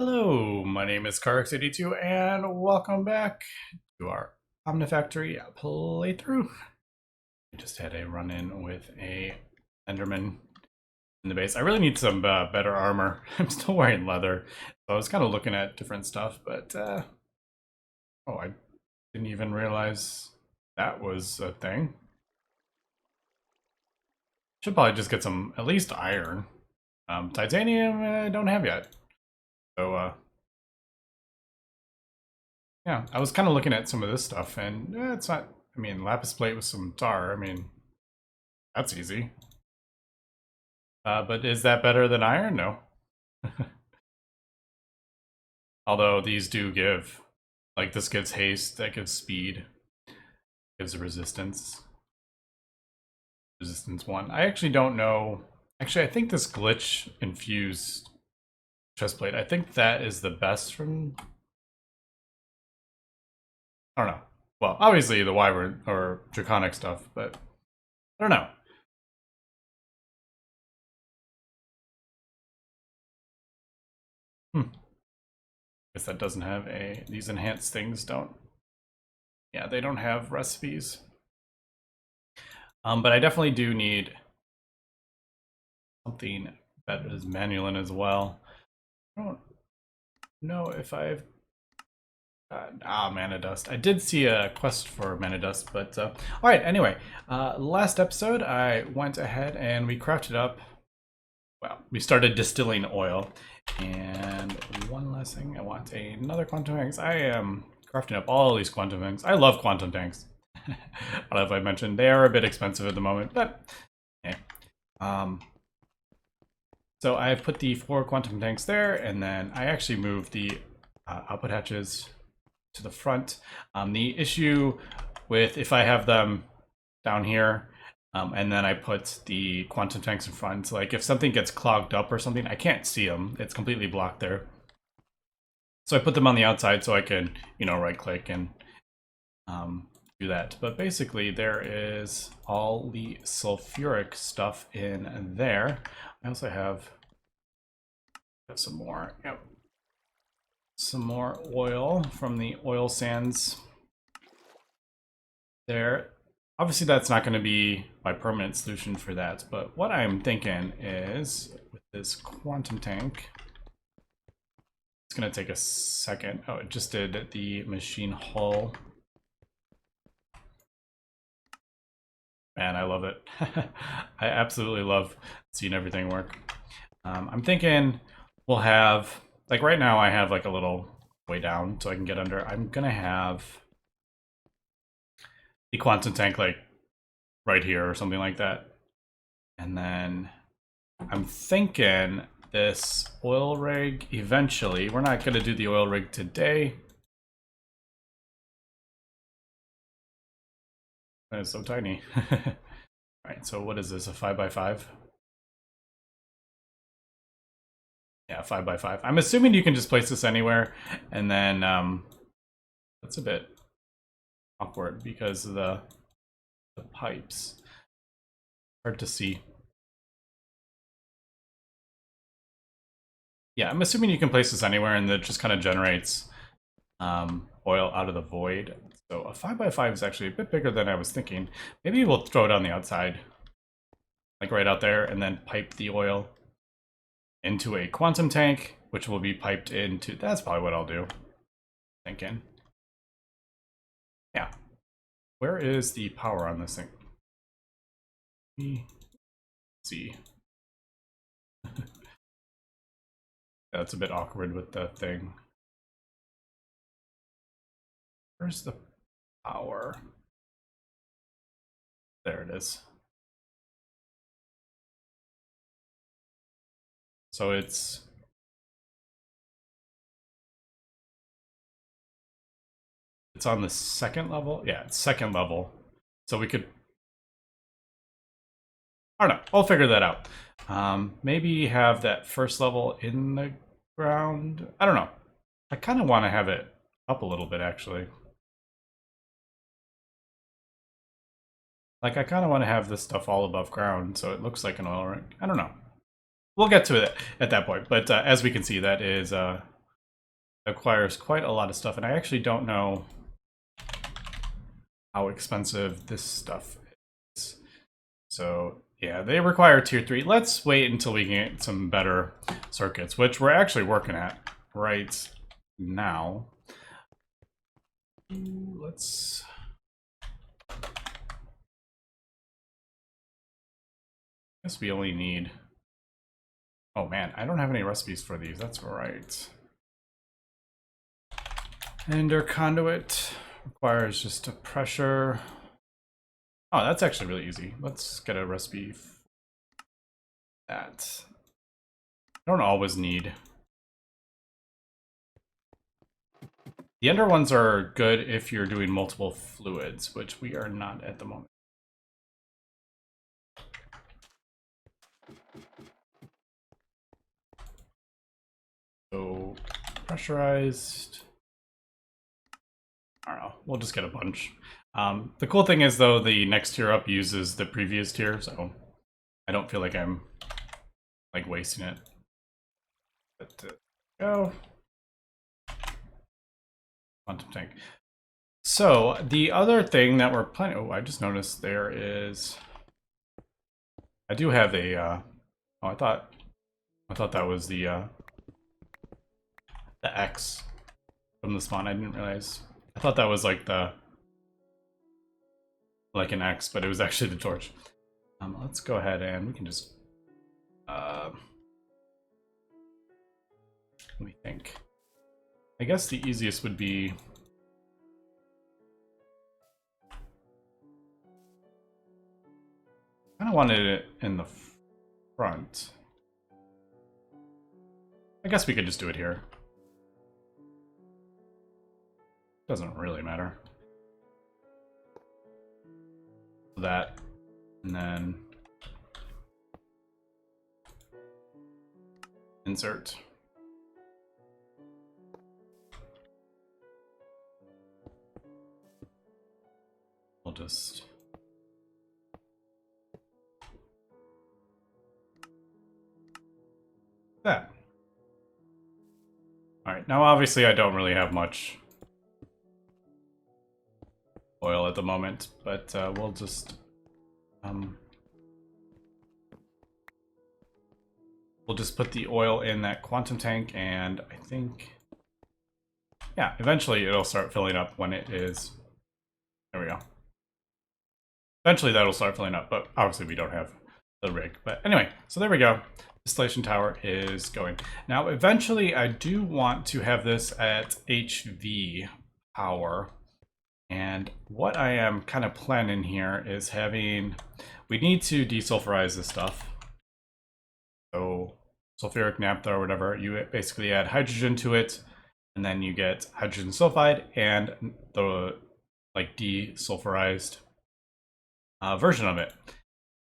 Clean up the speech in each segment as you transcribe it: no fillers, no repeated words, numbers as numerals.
Hello, my name is CarX82 and welcome back to our Omnifactory playthrough. I just had a run-in with a Enderman in the base. I really need some better armor. I'm still wearing leather, so I was kind of looking at different stuff, but oh, I didn't even realize that was a thing. Should probably just get some, at least iron. Titanium I don't have yet, so yeah, I was kind of looking at some of this stuff, and it's not. I mean, lapis plate with some tar. I mean, that's easy. But is that better than iron? No. Although these do give, like this gives haste, that gives speed, gives resistance. Resistance 1. I actually don't know. Actually, I think this glitch infused chestplate, I think that is the best from. I don't know. Well, obviously the wyvern or draconic stuff, but I don't know. Guess that doesn't have a. These enhanced things don't. Yeah, they don't have recipes. But I definitely do need something that is manual as well. I don't know if I've got mana dust. I did see a quest for mana dust, but all right. Anyway, last episode I went ahead and we crafted up. Well, we started distilling oil, and one last thing, I want another quantum tanks. I am crafting up all these quantum tanks. I love quantum tanks. I don't know if I mentioned they are a bit expensive at the moment, but okay. So I've put the 4 quantum tanks there, and then I actually moved the output hatches to the front. The issue with if I have them down here, and then I put the quantum tanks in front, like if something gets clogged up or something, I can't see them. It's completely blocked there. So I put them on the outside so I can, right click and do that. But basically there is all the sulfuric stuff in there. I also have some more, some more oil from the oil sands there. Obviously that's not going to be my permanent solution for that, but what I'm thinking is with this quantum tank, it's going to take a second. Oh, it just did the machine hull. Man, I love it. I absolutely love seeing everything work. I'm thinking we'll have, like right now I have like a little way down so I can get under. I'm going to have the quantum tank like right here or something like that. And then I'm thinking this oil rig eventually. We're not going to do the oil rig today. That is so tiny. All right, so what is this, a 5x5? Yeah, 5x5. I'm assuming you can just place this anywhere, and then that's a bit awkward because of the pipes. Hard to see. Yeah, I'm assuming you can place this anywhere, and it just kind of generates oil out of the void. So a 5x5 is actually a bit bigger than I was thinking. Maybe we'll throw it on the outside, like right out there, and then pipe the oil into a quantum tank, which will be piped into. That's probably what I'll do. Thinking. Yeah. Where is the power on this thing? Let's see. That's a bit awkward with the thing. Where's the power? There it is. So it's on the second level. Yeah, it's second level. So we could, I don't know, I'll figure that out. Maybe have that first level in the ground. I don't know. I kind of want to have it up a little bit actually. Like I kind of want to have this stuff all above ground so it looks like an oil rig. I don't know. We'll get to it at that point. But as we can see, that is requires quite a lot of stuff, and I actually don't know how expensive this stuff is. So yeah, they require tier 3. Let's wait until we can get some better circuits, which we're actually working at right now. Let's... I guess we only need... Oh man, I don't have any recipes for these, that's right. Ender conduit requires just a pressure. Oh, that's actually really easy. Let's get a recipe for that. I don't always need. The Ender ones are good if you're doing multiple fluids, which we are not at the moment. So, pressurized. I don't know, we'll just get a bunch. The cool thing is, though, the next tier up uses the previous tier, so I don't feel like I'm like wasting it. But go. Quantum tank. So the other thing that we're planning. Oh, I just noticed there is. I do have a. Oh, I thought that was the X from the spawn. I didn't realize. I thought that was like the. Like an X, but it was actually the torch. Let's go ahead and we can just. Let me think. I guess the easiest would be. I kind of wanted it in the front. I guess we could just do it here. Doesn't really matter. That, and then insert. We'll just that. All right, now obviously I don't really have much oil at the moment, but we'll just put the oil in that quantum tank, and I think, yeah, eventually it'll start filling up when it is. There we go. Eventually that'll start filling up, but obviously we don't have the rig. But anyway, so there we go. Distillation tower is going. Now, eventually I do want to have this at HV power. And what I am kind of planning here is having, we need to desulfurize this stuff. So sulfuric naphtha or whatever, you basically add hydrogen to it, and then you get hydrogen sulfide and the like desulfurized version of it.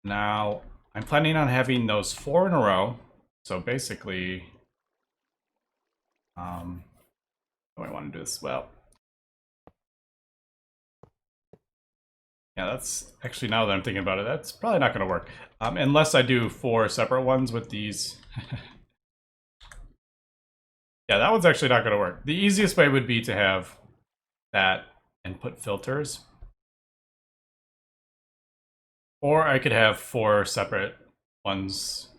Now, I'm planning on having those 4 in a row. So basically, how do I want to do this? Well, yeah, that's actually, now that I'm thinking about it, that's probably not going to work. Unless I do 4 separate ones with these. Yeah, that one's actually not going to work. The easiest way would be to have that and put filters. Or I could have 4 separate ones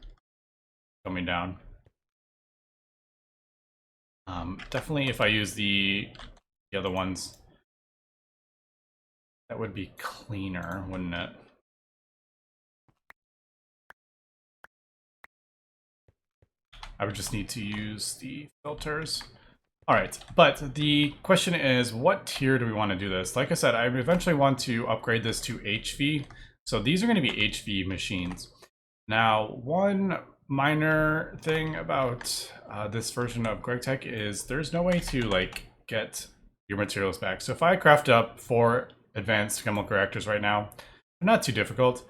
coming down. Definitely if I use the other ones, that would be cleaner, wouldn't it? I would just need to use the filters. All right, but the question is, what tier do we want to do this? Like I said, I eventually want to upgrade this to HV. So these are going to be HV machines. Now, one minor thing about this version of Gregtech is there's no way to like get your materials back. So if I craft up 4 advanced chemical reactors right now, they're not too difficult,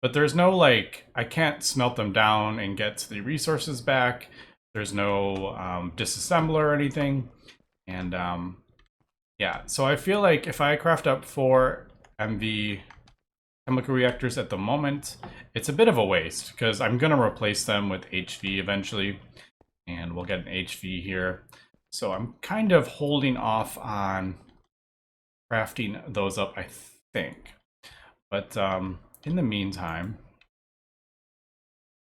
but there's no like, I can't smelt them down and get the resources back. There's no disassembler or anything. And yeah, so I feel like if I craft up 4 MV chemical reactors at the moment, it's a bit of a waste because I'm going to replace them with HV eventually, and we'll get an HV here. So I'm kind of holding off on crafting those up, I think. But in the meantime,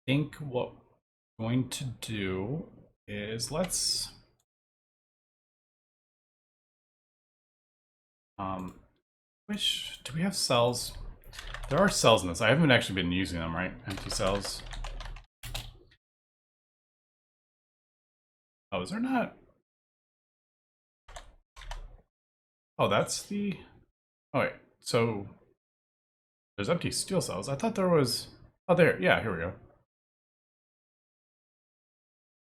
I think what we're going to do is let's do we have cells? There are cells in this. I haven't actually been using them, right? Empty cells. Oh, is there not? Oh, that's the... Oh, wait. So there's empty steel cells. I thought there was... Oh, there. Yeah, here we go.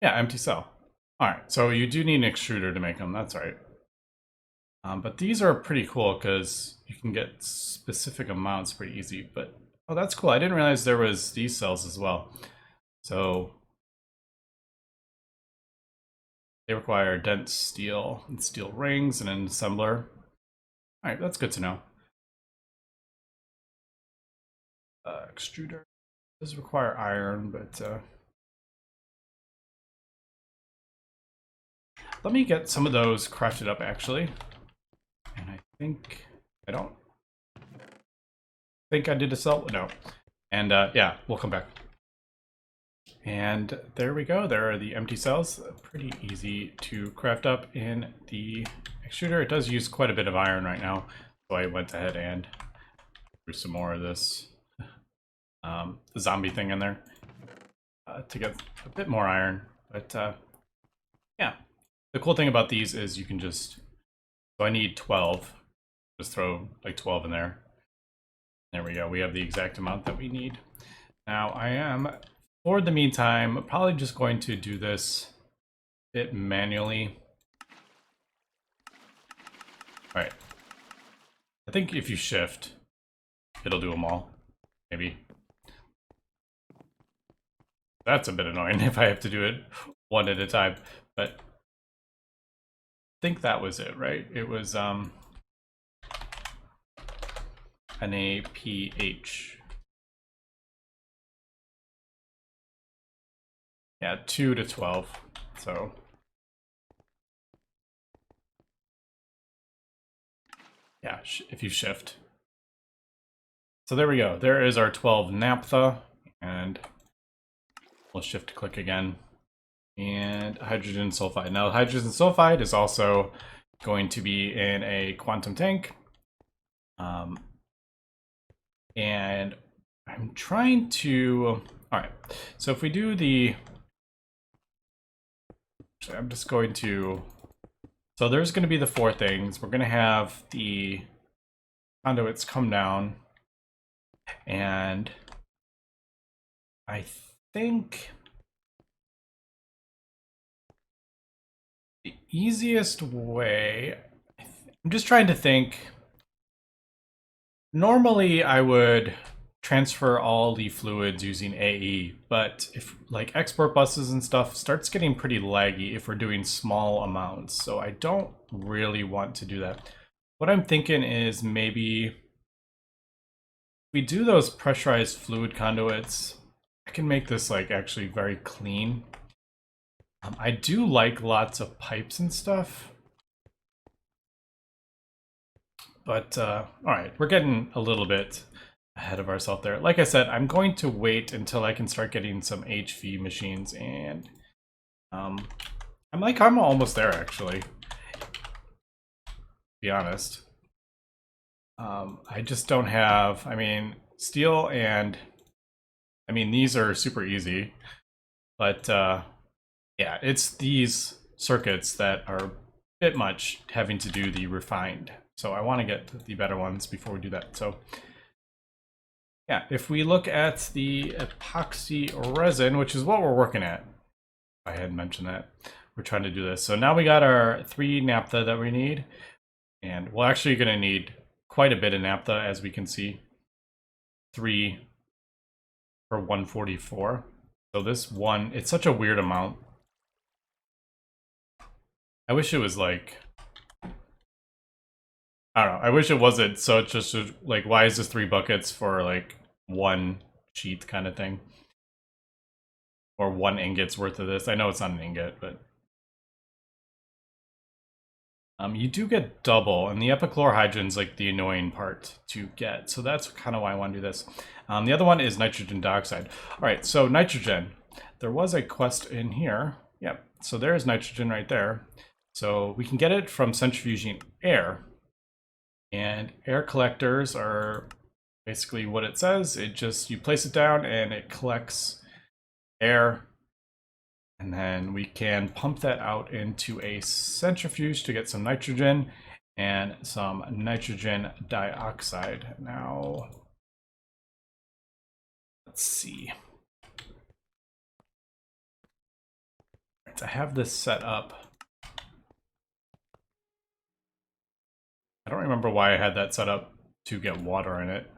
Yeah, empty cell. All right. So you do need an extruder to make them. That's right. But these are pretty cool because you can get specific amounts pretty easy. But oh, that's cool. I didn't realize there was these cells as well. So they require dense steel and steel rings and an assembler. All right, that's good to know. Extruder does require iron, but let me get some of those crafted up actually. And I think I don't think I did a cell. No. And yeah, we'll come back. And there we go. There are the empty cells. Pretty easy to craft up in the extruder. It does use quite a bit of iron right now, so I went ahead and threw some more of this zombie thing in there to get a bit more iron. But yeah, the cool thing about these is you can just, so I need 12, just throw like 12 in there. There we go. We have the exact amount that we need. Now I am, for the meantime, probably just going to do this a bit manually. All right. I think if you shift, it'll do them all. Maybe. That's a bit annoying if I have to do it one at a time, but I think that was it, right? It was an APH. Yeah, 2 to 12. So yeah, if you shift. So there we go. There is our 12 naphtha, and we'll shift click again. And hydrogen sulfide. Now, hydrogen sulfide is also going to be in a quantum tank. And I'm trying to, all right. So if we do the, actually, I'm just going to, so there's going to be the 4 things. We're going to have the conduits come down, and I think the easiest way, I'm just trying to think. Normally I would transfer all the fluids using AE, but if like export buses and stuff starts getting pretty laggy if we're doing small amounts, so I don't really want to do that. What I'm thinking is maybe we do those pressurized fluid conduits. I can make this like actually very clean. I do like lots of pipes and stuff. But all right, we're getting a little bit ahead of ourselves there. Like I said, I'm going to wait until I can start getting some HV machines, and I'm almost there actually, to be honest. I just don't have, I mean, steel and, I mean, these are super easy, but yeah, it's these circuits that are a bit much having to do the refined. So I want to get the better ones before we do that. So yeah, if we look at the epoxy resin, which is what we're working at, I had mentioned that we're trying to do this. So now we got our 3 naphtha that we need, and we're actually going to need quite a bit of naphtha, as we can see. 3 for 144. So this one, it's such a weird amount. I wish it was like, I don't know. I wish it wasn't. So it's just like, why is this 3 buckets for like 1 sheet kind of thing? Or 1 ingot's worth of this. I know it's not an ingot, but you do get double, and the epichlorohydrin's like the annoying part to get. So that's kind of why I want to do this. The other one is nitrogen dioxide. All right, so nitrogen. There was a quest in here. Yep, so there's nitrogen right there. So we can get it from centrifuging air. And air collectors are basically what it says. It just, you place it down and it collects air. And then we can pump that out into a centrifuge to get some nitrogen and some nitrogen dioxide. Now, let's see. Right, I have this set up. I don't remember why I had that set up to get water in it.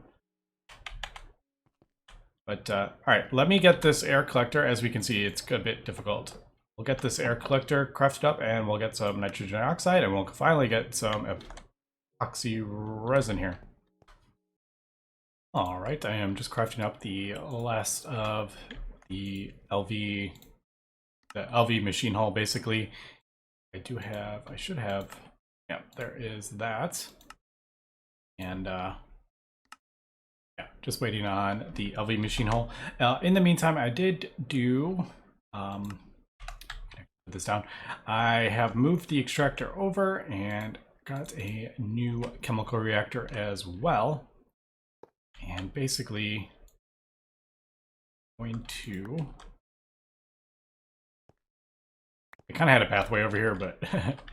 But, all right, let me get this air collector. As we can see, it's a bit difficult. We'll get this air collector crafted up, and we'll get some nitrogen dioxide, and we'll finally get some epoxy resin here. All right, I am just crafting up the last of the LV machine hull, basically. I should have, yeah, there is that. And, yeah, just waiting on the LV machine hull. In the meantime, I did do, put this down. I have moved the extractor over and got a new chemical reactor as well. And basically, going to, I kind of had a pathway over here, but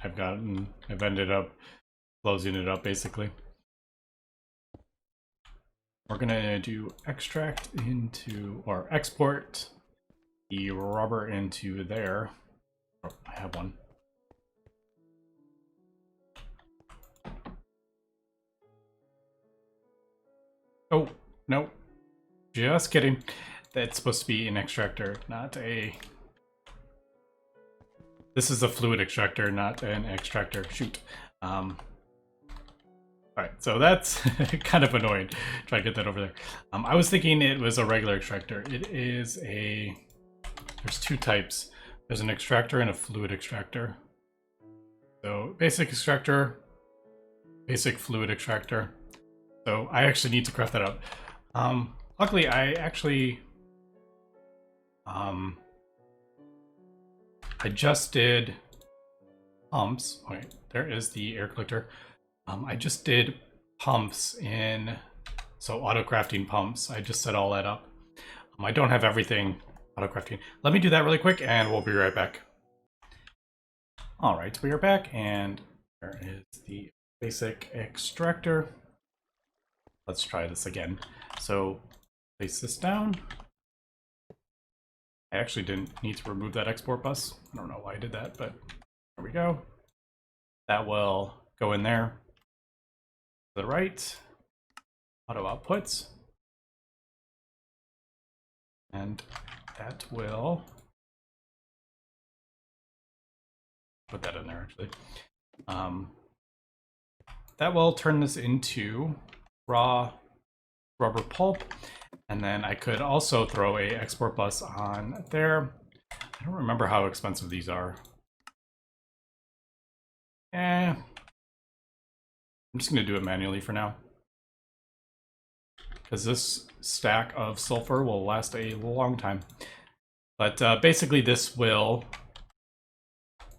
I've ended up closing it up basically. We're gonna do extract into, or export the rubber into there. Oh, I have one. Oh, no. Just kidding. That's supposed to be an extractor, not a... This is a fluid extractor, not an extractor. Shoot. Alright, so that's kind of annoying. Try to get that over there. I was thinking it was a regular extractor. It is a... There's two types. There's an extractor and a fluid extractor. So basic extractor, basic fluid extractor. So I actually need to craft that out. Luckily, I actually... I just did pumps. Wait, there is the air collector. I just did pumps in, so auto crafting pumps. I just set all that up. I don't have everything auto crafting. Let me do that really quick and we'll be right back. All right, we are back and there is the basic extractor. Let's try this again. So place this down. I actually didn't need to remove that export bus. I don't know why I did that, but there we go. That will go in there. To the right, auto outputs. And that will put that in there actually. That will turn this into raw rubber pulp. And then I could also throw a export bus on there. I don't remember how expensive these are. I'm just going to do it manually for now, because this stack of sulfur will last a long time. But basically this will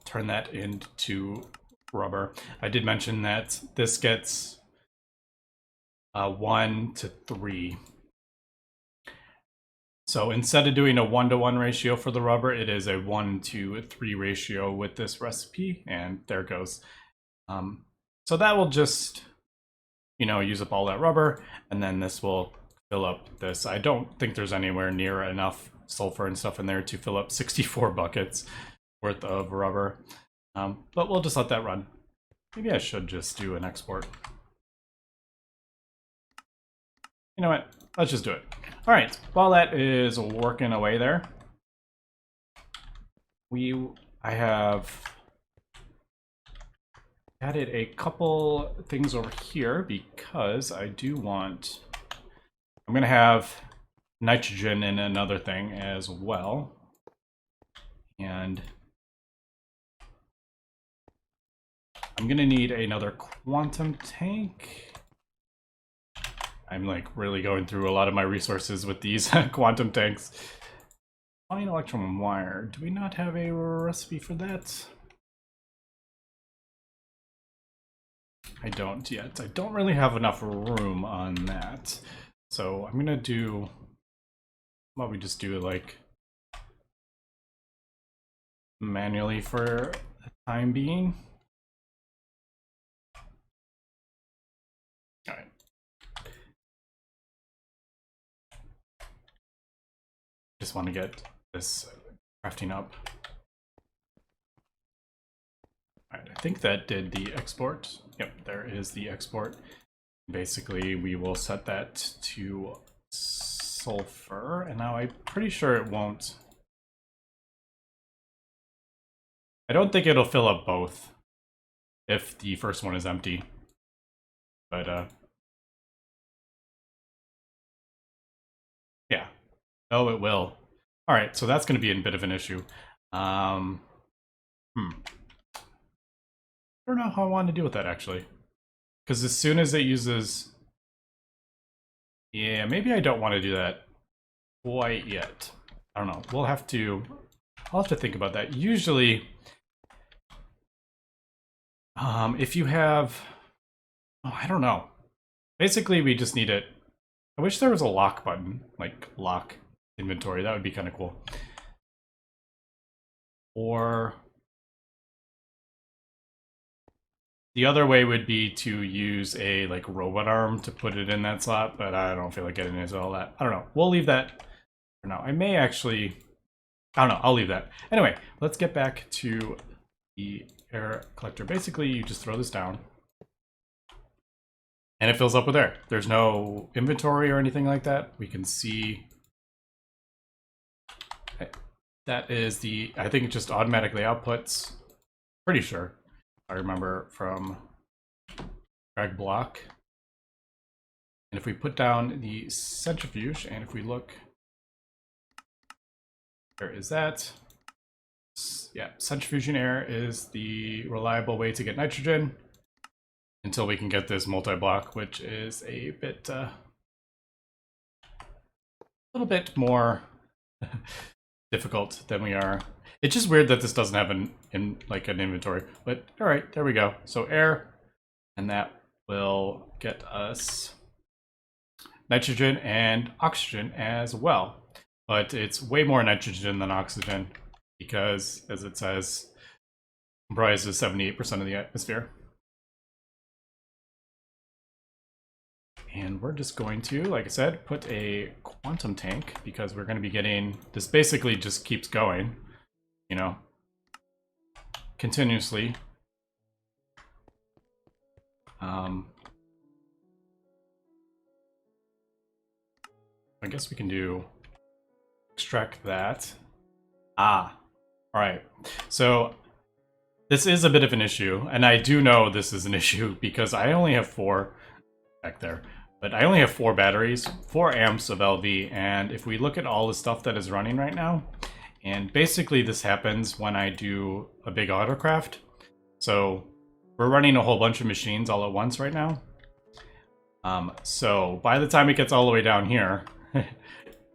turn that into rubber. I did mention that this gets 1 to 3. So instead of doing a 1-to-1 ratio for the rubber, it is a 1 to 3 ratio with this recipe, and there it goes. So that will just, you know, use up all that rubber, and then this will fill up this. I don't think there's anywhere near enough sulfur and stuff in there to fill up 64 buckets worth of rubber. But we'll just let that run. Maybe I should just do an export. You know what? Let's just do it. All right, while that is working away there, I have added a couple things over here because I do want, I'm gonna have nitrogen in another thing as well. And I'm gonna need another quantum tank. I'm like really going through a lot of my resources with these quantum tanks. Fine electron wire. Do we not have a recipe for that? I don't yet. I don't really have enough room on that. So I'm gonna do, well, we just do it like manually for the time being. All right. Just want to get this crafting up. All right, I think that did the export. Yep, there is the export. Basically, we will set that to sulfur, and now I'm pretty sure it won't. I don't think it'll fill up both if the first one is empty. But yeah. Oh, it will. All right, so that's going to be a bit of an issue. I don't know how I want to deal with that, actually. Because as soon as it uses... Yeah, maybe I don't want to do that quite yet. I don't know. We'll have to... I'll have to think about that. Usually, if you have... Oh, I don't know. Basically, we just need it... I wish there was a lock button. Like, lock inventory. That would be kind of cool. Or... The other way would be to use a like robot arm to put it in that slot, but I don't feel like getting into all that. I don't know. We'll leave that for now. I may actually, I don't know. I'll leave that. Anyway, let's get back to the air collector. Basically, you just throw this down and it fills up with air. There's no inventory or anything like that. We can see that is the, I think it just automatically outputs. Pretty sure. I remember from drag block. And if we put down the centrifuge, and if we look, where is that? Yeah, centrifuging air is the reliable way to get nitrogen until we can get this multi-block, which is a bit, a little bit more difficult than we are. It's just weird that this doesn't have an inventory, but all right, there we go. So air, and that will get us nitrogen and oxygen as well. But it's way more nitrogen than oxygen because, as it says, comprises 78% of the atmosphere. And we're just going to, like I said, put a quantum tank because we're going to be getting, this basically just keeps going. You know, continuously. I guess we can do extract that. Ah, all right. So this is a bit of an issue, and I do know this is an issue because I only have 4 back there, but I only have 4 batteries, 4 amps of LV, and if we look at all the stuff that is running right now. And basically this happens when I do a big autocraft. So we're running a whole bunch of machines all at once right now. So by the time it gets all the way down here,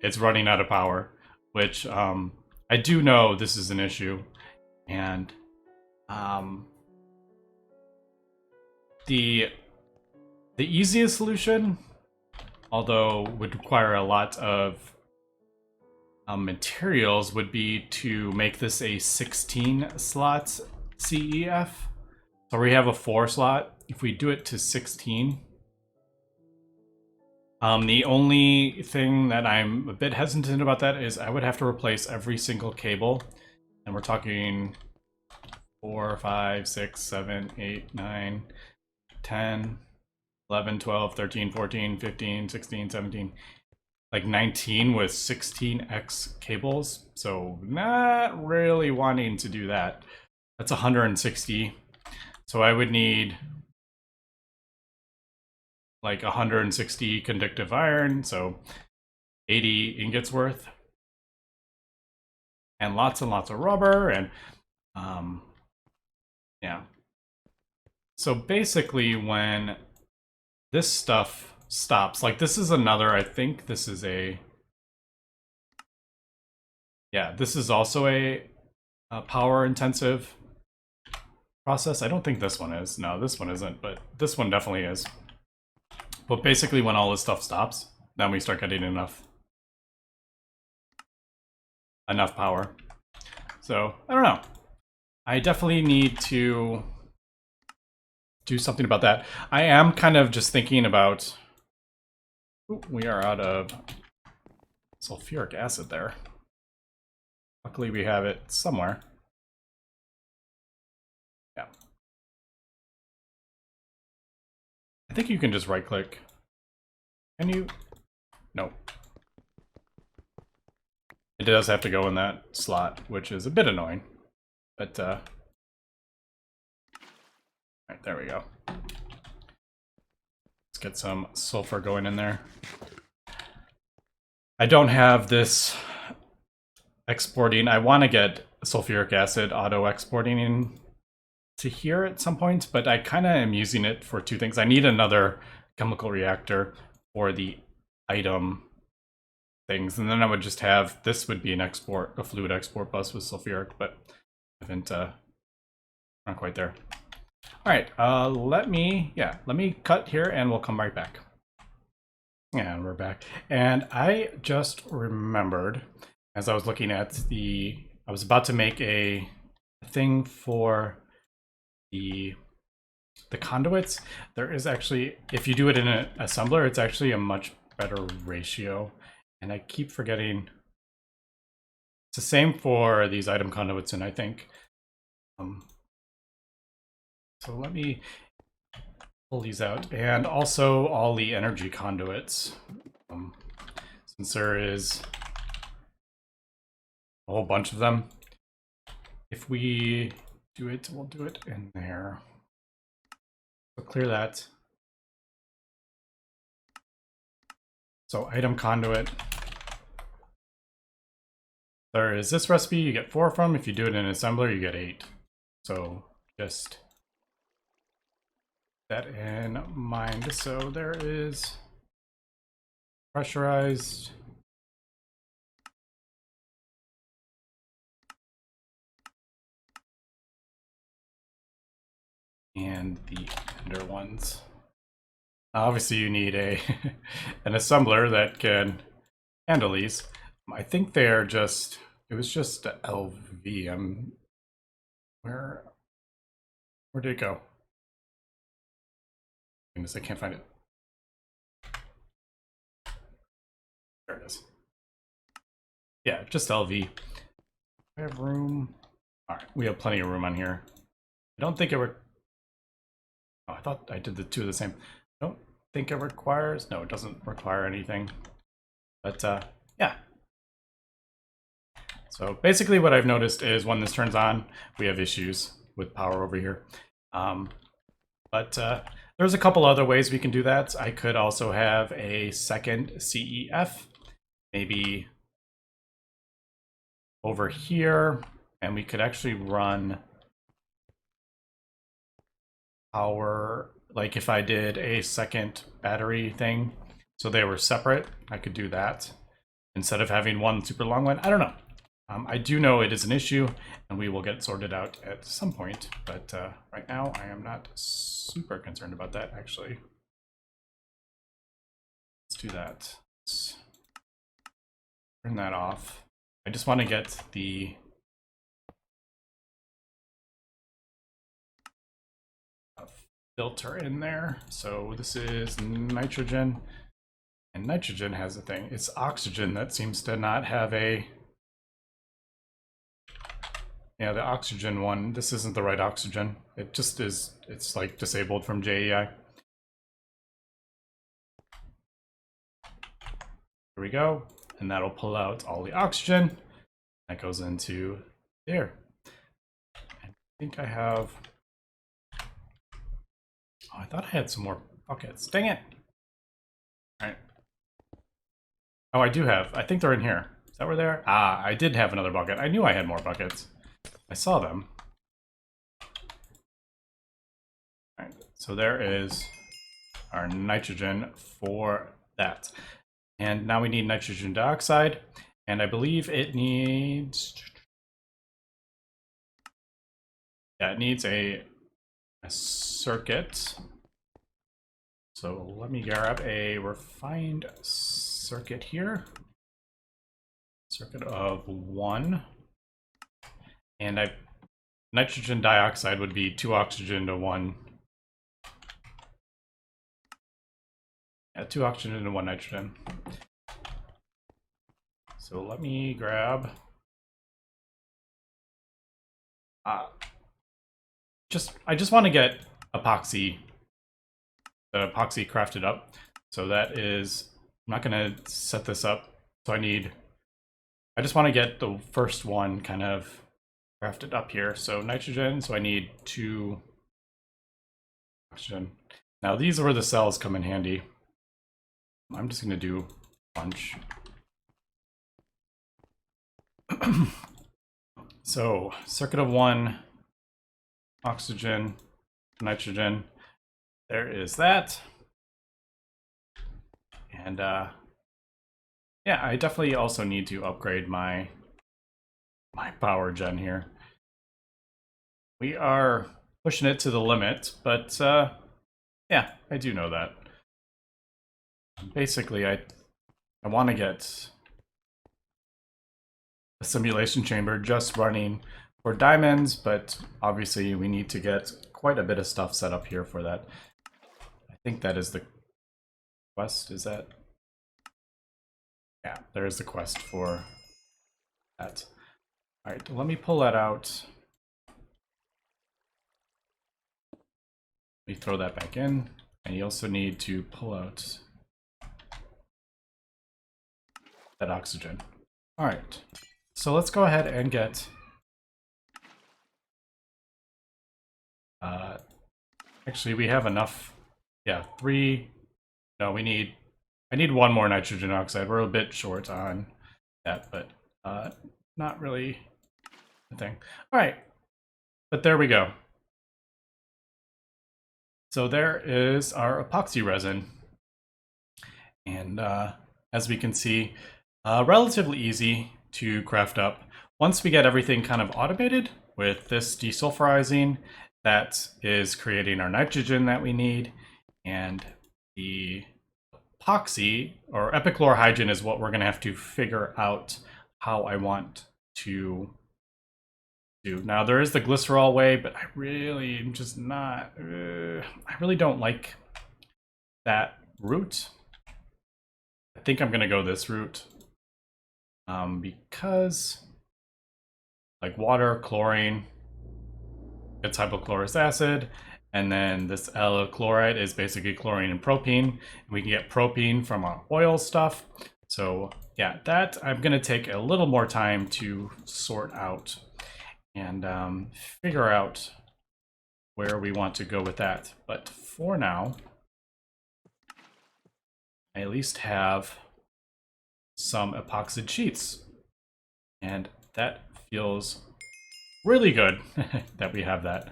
it's running out of power, which I do know this is an issue. And the easiest solution, although would require a lot of materials, would be to make this a 16 slot CEF. So we have a 4 slot. If we do it to 16, the only thing that I'm a bit hesitant about that is I would have to replace every single cable, and we're talking 4, 5, 6, 7, 8, 9, 10, 11, 12, 13, 14, 15, 16, 17. Like 19 with 16x cables, so not really wanting to do that. That's 160. So I would need like 160 conductive iron, so 80 ingots worth. And lots of rubber, and yeah. So basically when this stuff stops, like this is another, I think this is a, yeah, this is also a power intensive process. I don't think this one is. No, this one isn't, but this one definitely is. But basically when all this stuff stops, then we start getting enough power. So I don't know. I definitely need to do something about that. I am kind of just thinking about, ooh, we are out of sulfuric acid there. Luckily we have it somewhere. Yeah. I think you can just right click. Can you? No. It does have to go in that slot, which is a bit annoying. But right, there we go. Let's get some sulfur going in there. I don't have this exporting. I want to get sulfuric acid auto exporting in to here at some point, but I kind of am using it for two things. I need another chemical reactor for the item things, and then I would just have, this would be an export, a fluid export bus with sulfuric, but I haven't, not quite there. All right, let me cut here and we'll come right back. And we're back. And I just remembered, as I was looking at I was about to make a thing for the conduits. There is actually, if you do it in an assembler, it's actually a much better ratio. And I keep forgetting. It's the same for these item conduits, and I think. So let me pull these out, and also all the energy conduits. Since there is a whole bunch of them, if we do it, we'll do it in there. So clear that. So item conduit. There is this recipe you get 4 from. If you do it in an assembler, you get 8. So just that in mind. So there is pressurized. And the ender ones. Obviously you need a an assembler that can handle these. I think they're just, it was just a LV. Where did it go? Goodness, I can't find it. There it is. Yeah, just LV. We have room. All right, we have plenty of room on here. I don't think it would. Oh, I thought I did the two of the same. I don't think it requires. No, it doesn't require anything. But yeah. So basically what I've noticed is when this turns on, we have issues with power over here. But there's a couple other ways we can do that. I could also have a second CEF, maybe over here, and we could actually run power, like if I did a second battery thing, so they were separate, I could do that instead of having one super long one. I don't know. I do know it is an issue, and we will get it sorted out at some point, but right now I am not super concerned about that, actually. Let's do that. Let's turn that off. I just want to get the filter in there. So this is nitrogen, and nitrogen has a thing. It's oxygen that seems to not have a... Yeah, the oxygen one, this isn't the right oxygen. It just is, it's like disabled from JEI. Here we go. And that'll pull out all the oxygen. That goes into there. I think I have... Oh, I thought I had some more buckets. Dang it. All right. Oh, I do have. I think they're in here. Is that where they are? Ah, I did have another bucket. I knew I had more buckets. I saw them. All right, so there is our nitrogen for that. And now we need nitrogen dioxide, and I believe it needs, yeah, it needs a circuit. So let me grab a refined circuit here. Circuit of 1. And nitrogen dioxide would be 2 oxygen to 1. Yeah, 2 oxygen to 1 nitrogen. So let me grab I just want to get epoxy, the epoxy crafted up. So that is, I'm not going to set this up. So I just want to get the first one kind of crafted up here. So nitrogen, so I need 2 oxygen. Now these are where the cells come in handy. I'm just going to do a bunch. So circuit of 1, oxygen, nitrogen. There is that. And yeah, I definitely also need to upgrade my power gen here. We are pushing it to the limit, but yeah, I do know that. Basically, I want to get a simulation chamber just running for diamonds, but obviously we need to get quite a bit of stuff set up here for that. I think that is the quest, is that? Yeah, there is the quest for that. All right, let me pull that out. Let me throw that back in. And you also need to pull out that oxygen. All right, so let's go ahead and get actually we have enough. Yeah, 3. No, I need 1 more nitrogen oxide. We're a bit short on that, but not really a thing. All right, but there we go. So there is our epoxy resin. And as we can see, relatively easy to craft up. Once we get everything kind of automated with this desulfurizing, that is creating our nitrogen that we need. And the epoxy or epichlorohydrin is what we're going to have to figure out how I want to do. Now there is the glycerol way, but I really am just not, I really don't like that route. I think I'm going to go this route because like water, chlorine, it's hypochlorous acid. And then this allyl chloride is basically chlorine and propene. And we can get propene from our oil stuff. So yeah, that I'm going to take a little more time to sort out and figure out where we want to go with that. But for now, I at least have some epoxide sheets. And that feels really good that we have that.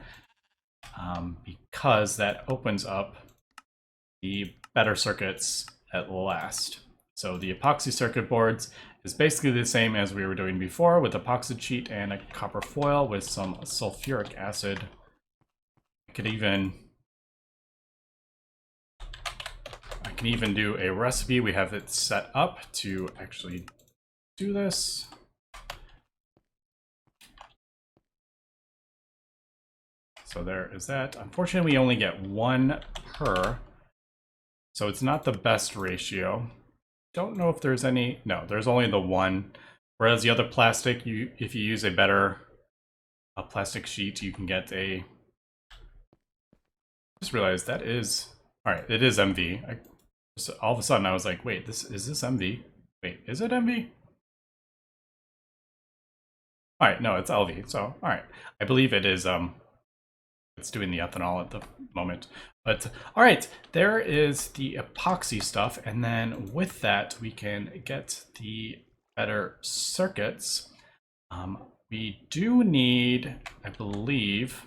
Because that opens up the better circuits at last. So the epoxy circuit boards is basically the same as we were doing before with epoxide sheet and a copper foil with some sulfuric acid. I can even do a recipe. We have it set up to actually do this. So there is that. Unfortunately, we only get 1 per, so it's not the best ratio. Don't know if there's any. No, there's only the 1. Whereas the other plastic, if you use a plastic sheet, you can get a. Just realized that is all right. It is MV. All of a sudden, I was like, wait, is this MV? Wait, is it MV? All right, no, it's LV. So all right, I believe it is. It's doing the ethanol at the moment. But all right, there is the epoxy stuff. And then with that, we can get the better circuits. We do need, I believe,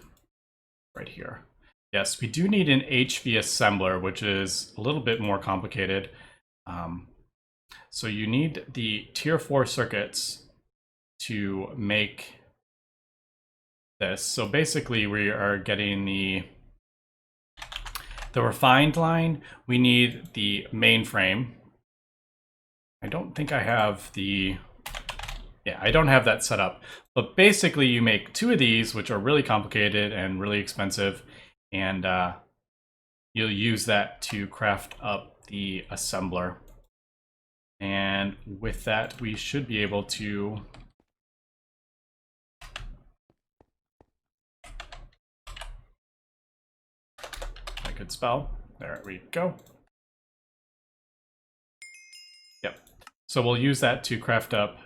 right here, Yes, we do need an HV assembler, which is a little bit more complicated. So you need the tier 4 circuits to make this. So basically we are getting the refined line. We need the mainframe. I don't think I have I don't have that set up. But basically you make 2 of these, which are really complicated and really expensive. And you'll use that to craft up the assembler. And with that, we should be able to I could spell. There we go. Yep. So we'll use that to craft up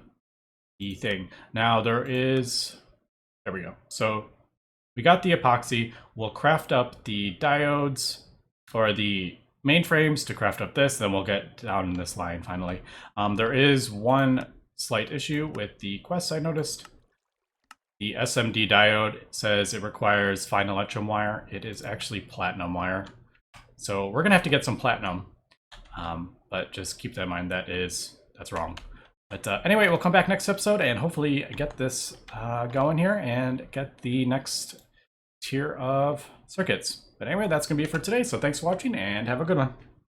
the thing. Now there we go. So we got the epoxy. We'll craft up the diodes for the mainframes to craft up this. Then we'll get down this line finally. There is one slight issue with the quest I noticed. The SMD diode says it requires fine electrum wire. It is actually platinum wire. So we're gonna have to get some platinum, but just keep that in mind, that's wrong. But anyway, we'll come back next episode and hopefully get this going here and get the next tier of circuits. But anyway, that's gonna be it for today. So thanks for watching and have a good one.